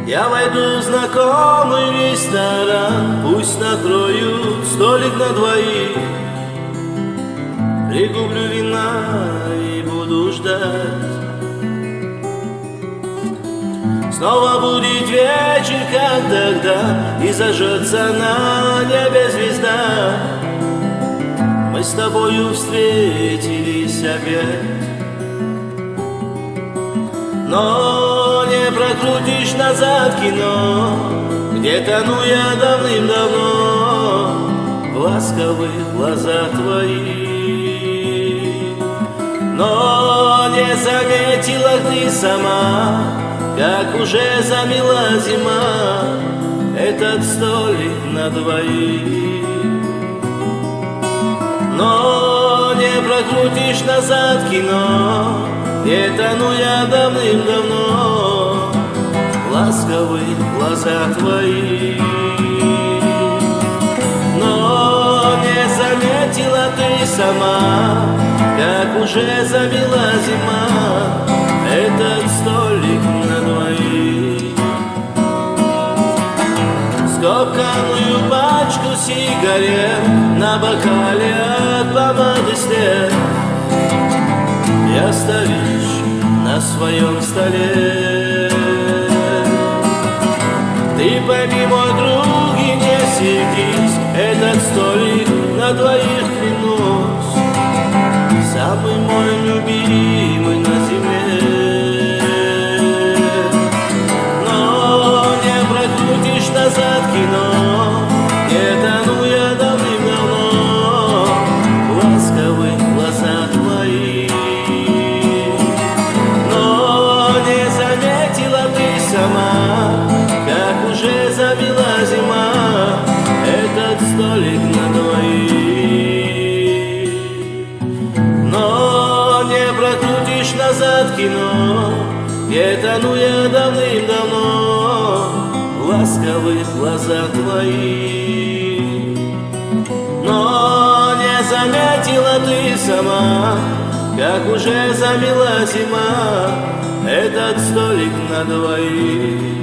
Я войду в знакомый ресторан, пусть накроют столик на двоих. Пригублю вина и буду ждать. Снова будет вечер, как тогда, и зажжется на небе звезда. Мы с тобою встретились опять. Но не прокрутишь назад кино, где тону я давным-давно в ласковых глазах твоих. Но не заметила ты сама, как уже замела зима этот столик на двоих. Но не прокрутишь назад кино, где тону я давным-давно в ласковых глазах твоих. Но не заметила ты сама, как уже замела зима этот столик на двоих. Скомканную пачку сигарет на бокале от помады след и оставишь на своем столе. Ты пойми, мой друг, и не сердись, этот столик на двоих, клянусь, самый мой любимый на земле. Но не прокрутишь назад кино, где тону я давным-давно в ласковых глазах твоих. Как уже забила зима этот столик на двоих. Но не прокрутишь назад кино, где тону я давным-давно в ласковых глазах твоих. Но не заметила ты сама, как уже замела зима этот столик на двоих.